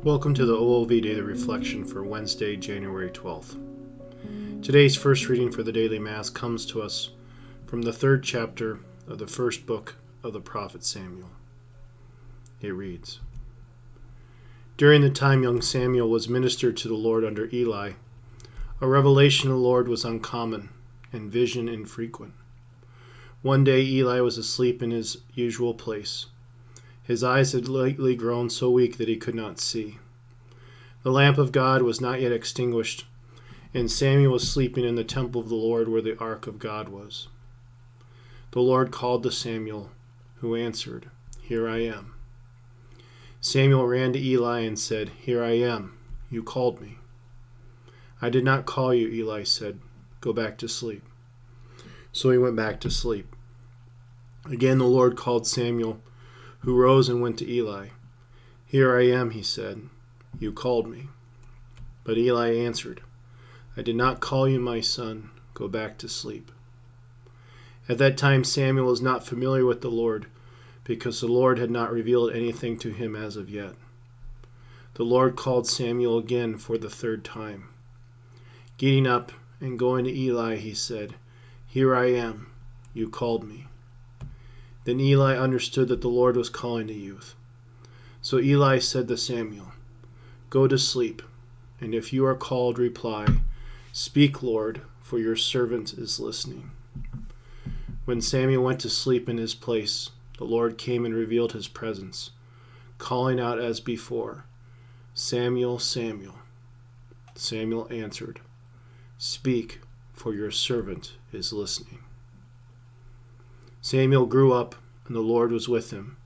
Welcome to the OOV Daily Reflection for Wednesday, January 12th. Today's first reading for the Daily Mass comes to us from the third chapter of the first book of the prophet Samuel. It reads, During the time young Samuel was ministered to the Lord under Eli, a revelation of the Lord was uncommon and vision infrequent. One day Eli was asleep in his usual place. His eyes had lately grown so weak that he could not see. The lamp of God was not yet extinguished, and Samuel was sleeping in the temple of the Lord where the ark of God was. The Lord called to Samuel, who answered, Here I am. Samuel ran to Eli and said, Here I am. You called me. I did not call you, Eli said. Go back to sleep. So he went back to sleep. Again the Lord called Samuel, who rose and went to Eli. Here I am, he said. You called me. But Eli answered, I did not call you, my son. Go back to sleep. At that time Samuel was not familiar with the Lord, because the Lord had not revealed anything to him as of yet. The Lord called Samuel again for the third time. Getting up and going to Eli, he said, Here I am. You called me. Then Eli understood that the Lord was calling the youth. So Eli said to Samuel, Go to sleep, and if you are called, reply, Speak, Lord, for your servant is listening. When Samuel went to sleep in his place, the Lord came and revealed his presence, calling out as before, Samuel, Samuel. Samuel answered, Speak, for your servant is listening. Samuel grew up, and the Lord was with him,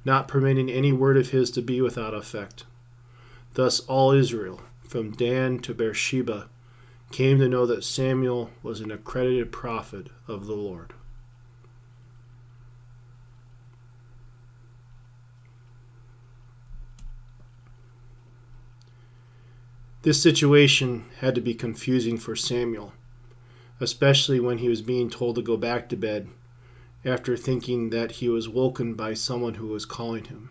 not permitting any word of his to be without effect. Thus all Israel, from Dan to Beersheba, came to know that Samuel was an accredited prophet of the Lord. This situation had to be confusing for Samuel, especially when he was being told to go back to bed after thinking that he was woken by someone who was calling him.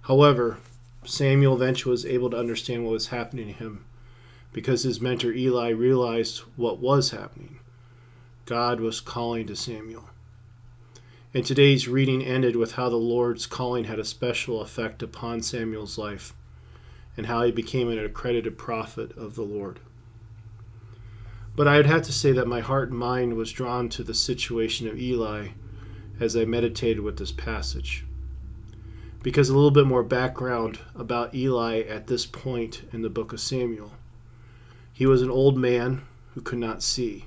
However, Samuel eventually was able to understand what was happening to him because his mentor Eli realized what was happening. God was calling to Samuel. And today's reading ended with how the Lord's calling had a special effect upon Samuel's life and how he became an accredited prophet of the Lord. But I would have to say that my heart and mind was drawn to the situation of Eli as I meditated with this passage. Because a little bit more background about Eli at this point in the book of Samuel. He was an old man who could not see.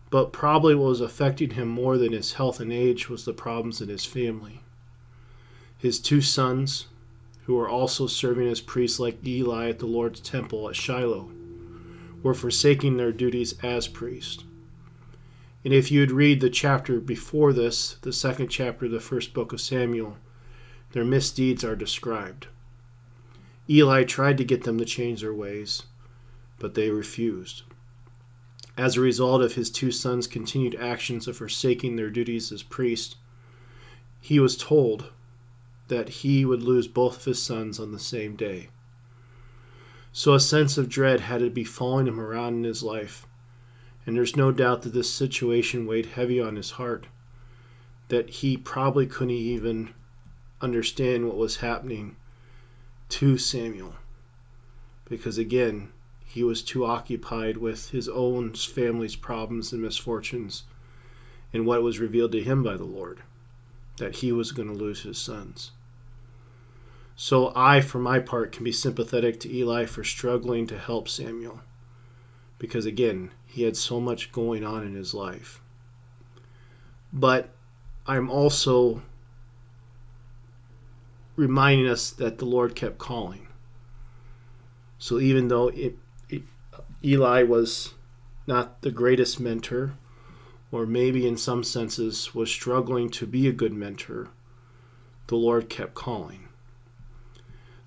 But probably what was affecting him more than his health and age was the problems in his family. His two sons, who were also serving as priests like Eli at the Lord's temple at Shiloh, were forsaking their duties as priests. And if you would read the chapter before this, the second chapter of the first book of Samuel, their misdeeds are described. Eli tried to get them to change their ways, but they refused. As a result of his two sons' continued actions of forsaking their duties as priests, he was told that he would lose both of his sons on the same day. So a sense of dread had to be following him around in his life, and there's no doubt that this situation weighed heavy on his heart, that he probably couldn't even understand what was happening to Samuel, because again, he was too occupied with his own family's problems and misfortunes and what was revealed to him by the Lord, that he was going to lose his sons. So I, for my part, can be sympathetic to Eli for struggling to help Samuel, because again, he had so much going on in his life. But I'm also reminding us that the Lord kept calling. So even though Eli was not the greatest mentor, or maybe in some senses was struggling to be a good mentor, the Lord kept calling.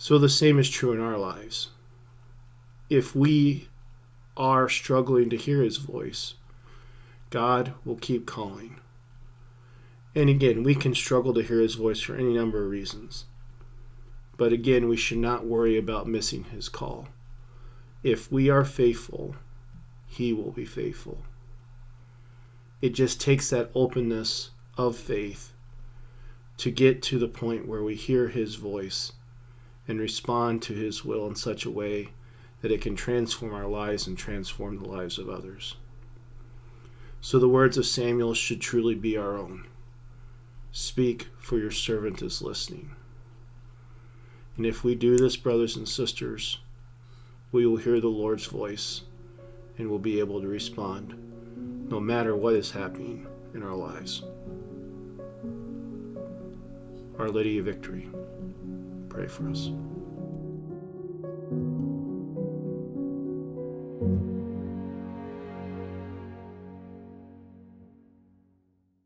So the same is true in our lives. If we are struggling to hear his voice, God will keep calling. And again, we can struggle to hear his voice for any number of reasons. But again, we should not worry about missing his call. If we are faithful, he will be faithful. It just takes that openness of faith to get to the point where we hear his voice and respond to his will in such a way that it can transform our lives and transform the lives of others. So the words of Samuel should truly be our own. Speak, for your servant is listening. And if we do this, brothers and sisters, we will hear the Lord's voice and will be able to respond no matter what is happening in our lives. Our Lady of Victory, pray for us.